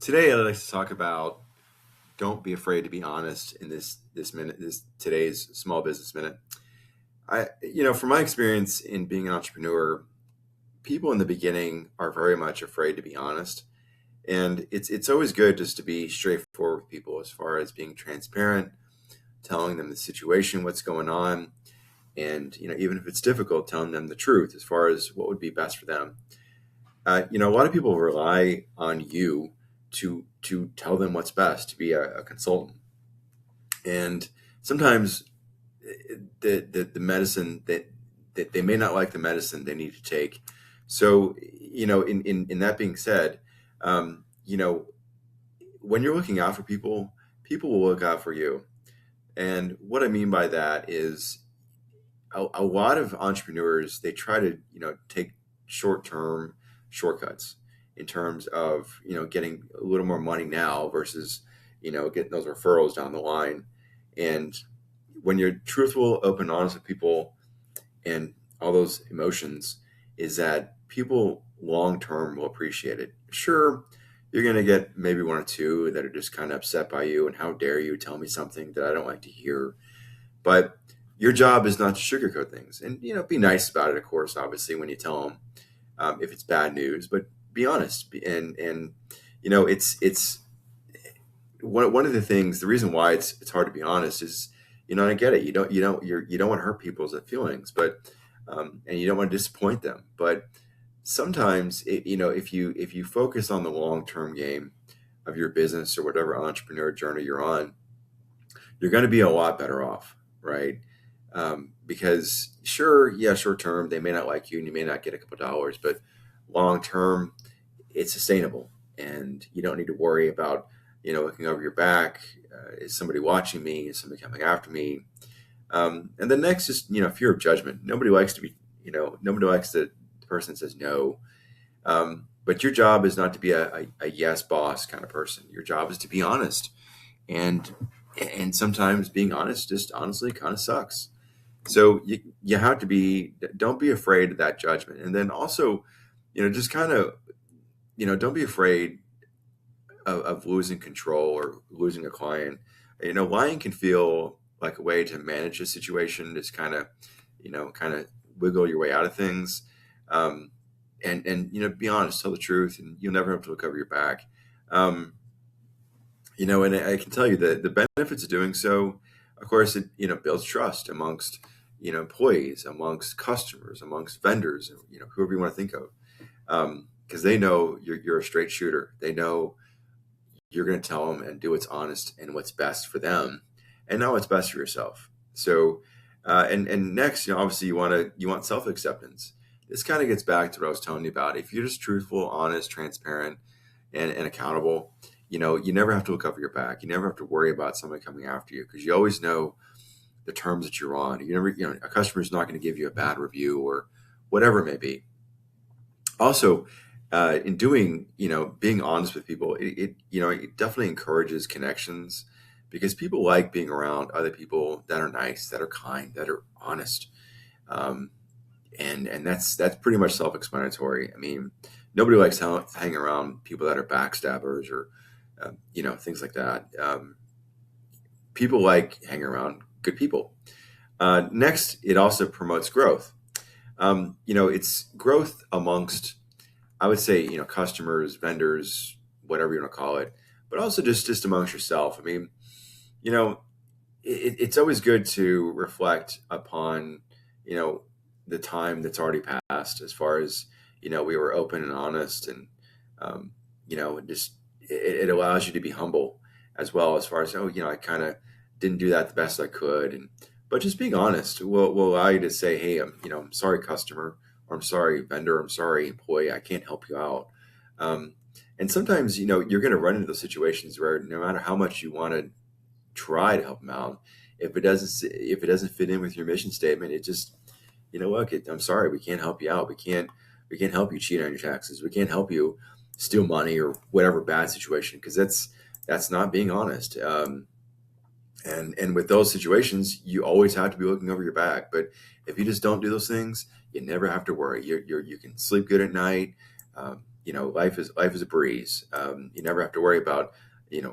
Today, I'd like to talk about don't be afraid to be honest in this minute, this today's small business minute. From my experience in being an entrepreneur, people in the beginning are very much afraid to be honest, and it's always good just to be straightforward with people as far as being transparent, telling them the situation, what's going on, and even if it's difficult, telling them the truth as far as what would be best for them. A lot of people rely on you to tell them what's best, to be a consultant. And sometimes the medicine that they may not like the medicine they need to take. So, in that being said, when you're looking out for people, people will look out for you. And what I mean by that is a lot of entrepreneurs, they try to, take short-term shortcuts in terms of, getting a little more money now versus, getting those referrals down the line. And when you're truthful, open, honest with people and all those emotions, is that people long term will appreciate it. Sure, you're going to get maybe one or two that are just kind of upset by you and how dare you tell me something that I don't like to hear. But your job is not to sugarcoat things, and be nice about it. Of course, obviously, when you tell them if it's bad news, but be honest. And it's one of the things. The reason why it's hard to be honest is, I get it. You don't want to hurt people's feelings, but and you don't want to disappoint them. But sometimes, if you focus on the long term game of your business or whatever entrepreneur journey you're on, you're going to be a lot better off, right? Because sure, yeah, short term they may not like you and you may not get a couple dollars, but long term it's sustainable, and you don't need to worry about looking over your back. Is somebody watching me? Is somebody coming after me? And the next is fear of judgment. Nobody likes to be nobody likes the person that says no. But your job is not to be a yes boss kind of person. Your job is to be honest, and sometimes being honest just honestly kind of sucks. So you have to be, don't be afraid of that judgment. And then also, just kind of, don't be afraid of losing control or losing a client. Lying can feel like a way to manage a situation, just kind of wiggle your way out of things. And be honest, tell the truth, and you'll never have to look over your back. Um, and I can tell you that the benefits of doing so, of course, it builds trust amongst employees, amongst customers, amongst vendors, whoever you want to think of, because they know you're a straight shooter. They know you're going to tell them and do what's honest and what's best for them, and not what's best for yourself. So, and next, obviously, you want self acceptance. This kind of gets back to what I was telling you about. If you're just truthful, honest, transparent, and accountable, you never have to look over your back. You never have to worry about somebody coming after you, because you always know the terms that you're on. A customer is not going to give you a bad review or whatever it may be. Also, in doing, being honest with people, it definitely encourages connections, because people like being around other people that are nice, that are kind, that are honest. Um, and that's pretty much self-explanatory. I mean, nobody likes hanging around people that are backstabbers or things like that. People like hanging around good people. Next, it also promotes growth. It's growth amongst, I would say, customers, vendors, whatever you want to call it, but also just amongst yourself. I mean, you know, it's always good to reflect upon, you know, the time that's already passed, as far as, we were open and honest, and, just it allows you to be humble as well, as far as, oh, I kind of didn't do that the best I could. But just being honest will allow you to say, hey, I'm sorry, customer, or I'm sorry, vendor, I'm sorry, employee, I can't help you out. Um, and sometimes, you're going to run into those situations where no matter how much you want to try to help them out, if it doesn't fit in with your mission statement, it just, look, I'm sorry, we can't help you out. We can't help you cheat on your taxes. We can't help you steal money or whatever bad situation, because that's not being honest. And with those situations, you always have to be looking over your back. But if you just don't do those things, you never have to worry. You can sleep good at night. life is a breeze. You never have to worry about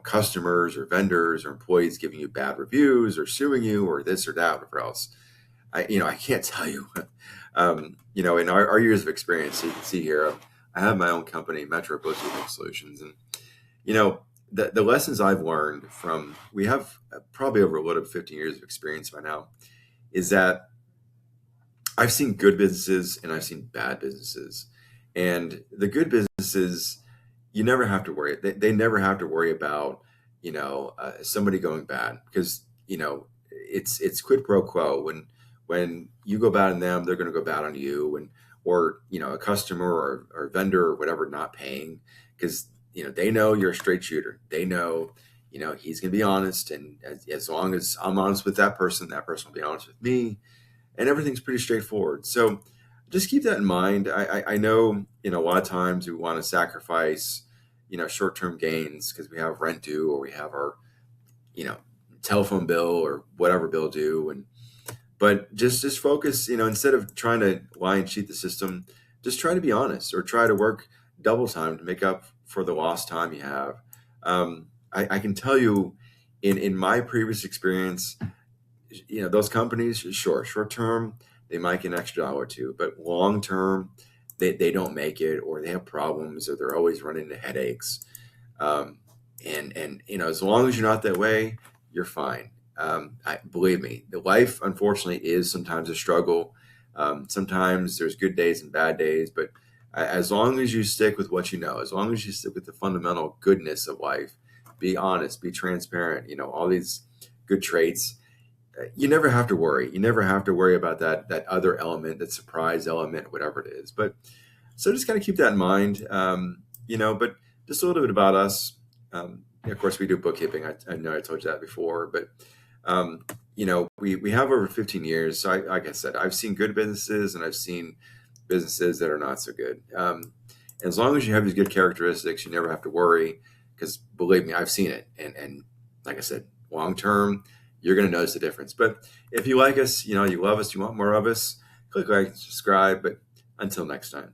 customers or vendors or employees giving you bad reviews or suing you or this or that, whatever else. I can't tell you. In our years of experience, you can see here, I have my own company, Metro Bookkeeping Solutions, and the lessons I've learned from, we have probably over a little bit 15 years of experience by now, is that I've seen good businesses and I've seen bad businesses. And the good businesses, you never have to worry. They never have to worry about, somebody going bad, because, it's quid pro quo. When you go bad on them, they're going to go bad on you, or a customer or vendor or whatever not paying, because they know you're a straight shooter. They know he's going to be honest, and as long as I'm honest with that person will be honest with me, and everything's pretty straightforward. So just keep that in mind. I know a lot of times we want to sacrifice short-term gains because we have rent due, or we have our telephone bill or whatever bill due, but just focus, instead of trying to lie and cheat the system, just try to be honest, or try to work double time to make up for the lost time you have. I can tell you, in my previous experience, those companies, sure, short term, they might get an extra dollar or two, but long term, they don't make it, or they have problems, or they're always running into headaches. And as long as you're not that way, you're fine. Believe me, the life, unfortunately, is sometimes a struggle. Sometimes there's good days and bad days, but as long as you stick with what as long as you stick with the fundamental goodness of life, be honest, be transparent, all these good traits, you never have to worry. You never have to worry about that other element, that surprise element, whatever it is. But so just kind of keep that in mind, but just a little bit about us. Of course, we do bookkeeping. I know I told you that before, but we have over 15 years. So like I said, I've seen good businesses and I've seen businesses that are not so good. As long as you have these good characteristics, you never have to worry, because believe me, I've seen it. And like I said, long term, you're going to notice the difference. But if you like us, you love us, you want more of us, click like, subscribe. But until next time.